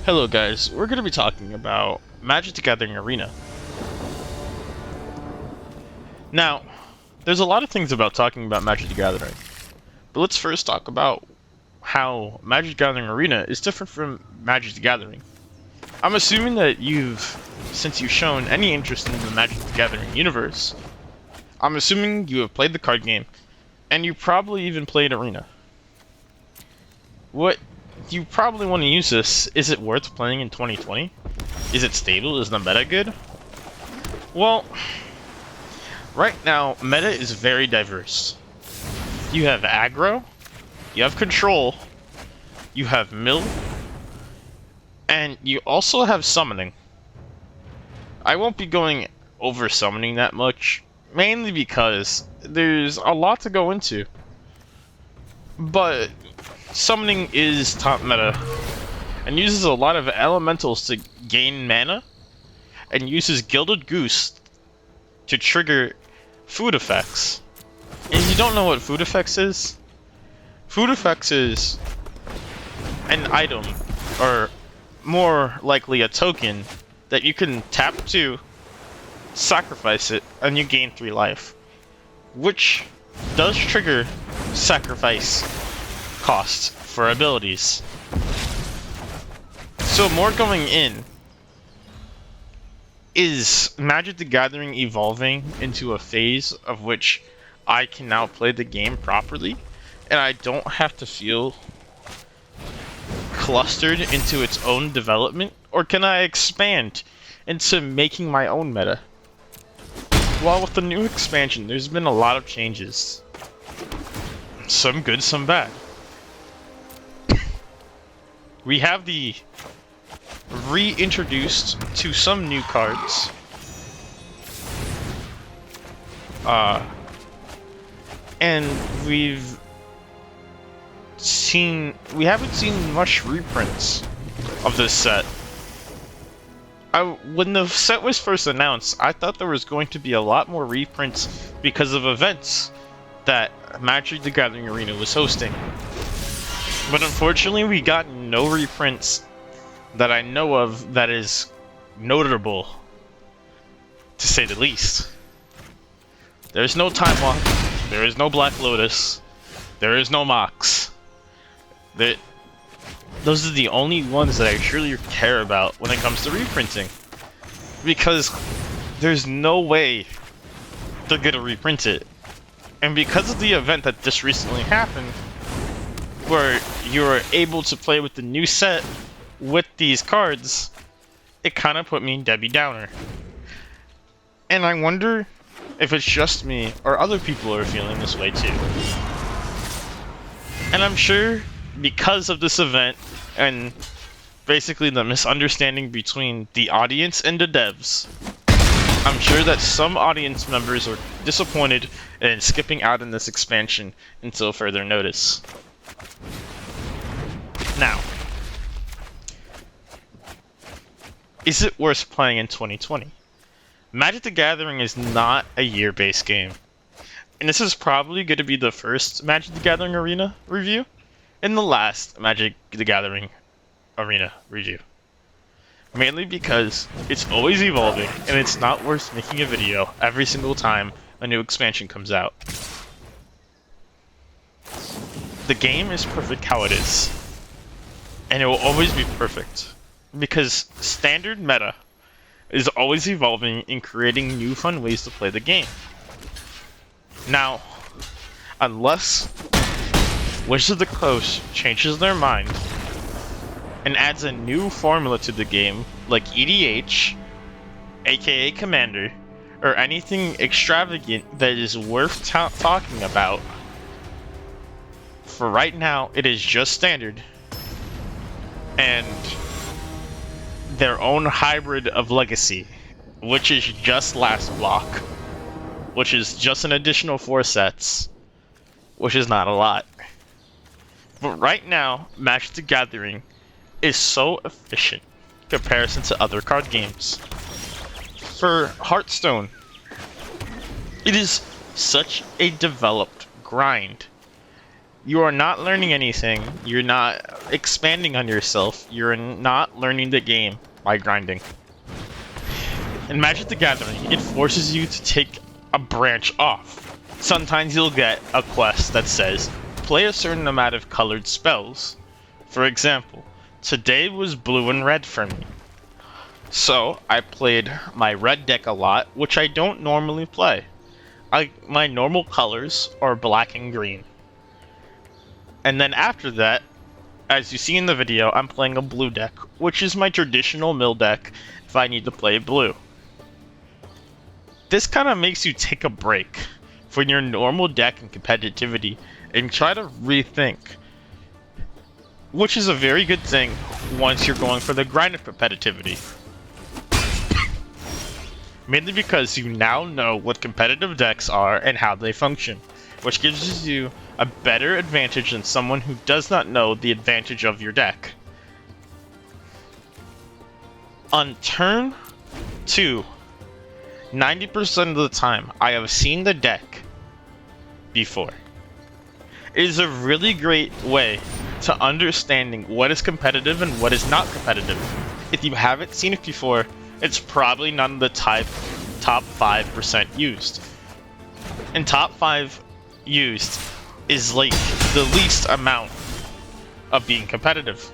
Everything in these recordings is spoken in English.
Hello guys, we're going to be talking about Magic the Gathering Arena. Now, there's a lot of things about talking about Magic the Gathering, but let's first talk about how Magic the Gathering Arena is different from Magic the Gathering. I'm assuming that since you've shown any interest in the Magic the Gathering universe, I'm assuming you have played the card game, and you probably even played Arena. What you probably want to use this. Is it worth playing in 2020? Is it stable? Is the meta good? Well, right now, meta is very diverse. You have aggro, you have control, you have mill, and you also have summoning. I won't be going over summoning that much, mainly because there's a lot to go into. But summoning is top meta, and uses a lot of elementals to gain mana, and uses Gilded Goose to trigger food effects. And if you don't know what food effects is an item, or more likely a token, that you can tap to, sacrifice it, and you gain 3 life. Which does trigger sacrifice costs for abilities. So more going in, is Magic the Gathering evolving into a phase of which I can now play the game properly, and I don't have to feel clustered into its own development? Or can I expand into making my own meta? Well, with the new expansion, there's been a lot of changes. Some good, some bad. We have the reintroduced to some new cards. And we haven't seen much reprints of this set. When the set was first announced, I thought there was going to be a lot more reprints because of events that Magic the Gathering Arena was hosting. But unfortunately, we got no reprints that I know of that is notable, to say the least. There's no Time Walk, there is no Black Lotus, there is no Mox. Those are the only ones that I truly care about when it comes to reprinting. Because there's no way they're gonna reprint it. And because of the event that just recently happened, where you were able to play with the new set with these cards, it kind of put me Debbie Downer. And I wonder if it's just me or other people are feeling this way too. And I'm sure because of this event and basically the misunderstanding between the audience and the devs, I'm sure that some audience members are disappointed in skipping out in this expansion until further notice. Now, is it worth playing in 2020? Magic the Gathering is not a year-based game. And this is probably going to be the first Magic the Gathering Arena review and the last Magic the Gathering Arena review. Mainly because it's always evolving and it's not worth making a video every single time a new expansion comes out. The game is perfect how it is. And it will always be perfect. Because standard meta is always evolving and creating new fun ways to play the game. Now, unless Wizards of the Coast changes their mind and adds a new formula to the game, like EDH, aka Commander, or anything extravagant that is worth talking about, for right now, it is just standard. And their own hybrid of Legacy, which is just last block, which is just an additional 4 sets, which is not a lot. But right now, Magic the Gathering is so efficient in comparison to other card games. For Hearthstone, it is such a developed grind You are not learning anything. You're not expanding on yourself. You're not learning the game by grinding. In Magic the Gathering, it forces you to take a branch off. Sometimes you'll get a quest that says, play a certain amount of colored spells. For example, today was blue and red for me. So, I played my red deck a lot, which I don't normally play. My normal colors are black and green. And then after that, as you see in the video, I'm playing a blue deck, which is my traditional mill deck if I need to play blue. This kind of makes you take a break from your normal deck and competitivity and try to rethink. Which is a very good thing once you're going for the grind of competitivity. Mainly because you now know what competitive decks are and how they function, which gives you a better advantage than someone who does not know the advantage of your deck. On turn 2, 90% of the time, I have seen the deck before. It is a really great way to understanding what is competitive and what is not competitive. If you haven't seen it before, it's probably none of the top 5% used. And top 5 used is like the least amount of being competitive.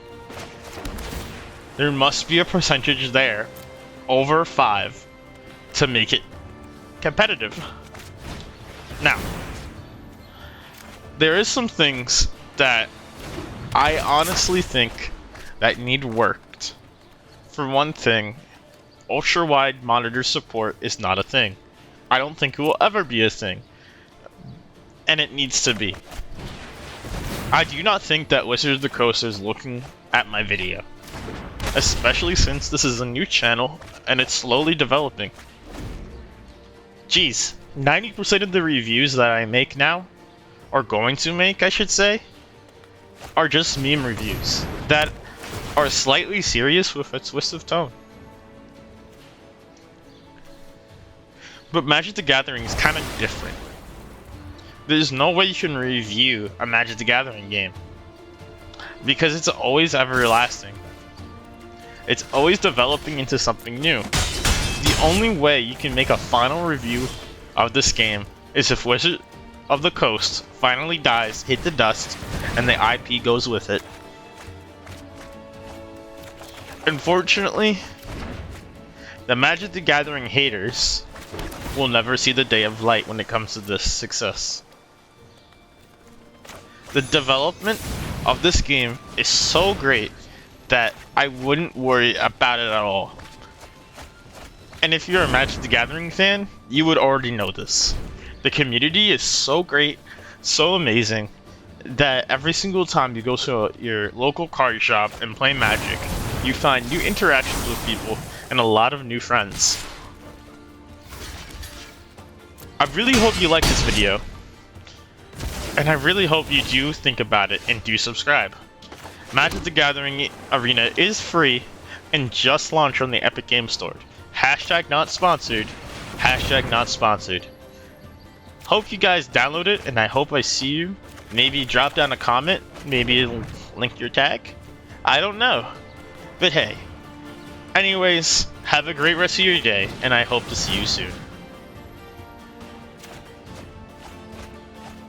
There must be a percentage there over 5 to make it competitive. Now, there is some things that I honestly think that need worked. For one thing, ultra-wide monitor support is not a thing. I don't think it will ever be a thing. And it needs to be. I do not think that Wizards of the Coast is looking at my video. Especially since this is a new channel and it's slowly developing. Geez, 90% of the reviews that I make now, or going to make I should say, are just meme reviews that are slightly serious with a twist of tone. But Magic the Gathering is kind of different. There's no way you can review a Magic the Gathering game, because it's always everlasting. It's always developing into something new. The only way you can make a final review of this game is if Wizard of the Coast finally dies, hit the dust, and the IP goes with it. Unfortunately, the Magic the Gathering haters will never see the day of light when it comes to this success. The development of this game is so great that I wouldn't worry about it at all. And if you're a Magic the Gathering fan, you would already know this. The community is so great, so amazing, that every single time you go to your local card shop and play Magic, you find new interactions with people and a lot of new friends. I really hope you like this video, and I really hope you do think about it and do subscribe. Magic the Gathering Arena is free and just launched on the Epic Games Store. Hashtag not sponsored. Hashtag not sponsored. Hope you guys download it, and I hope I see you. Maybe drop down a comment. Maybe it'll link your tag. I don't know. But hey. Anyways, have a great rest of your day, and I hope to see you soon.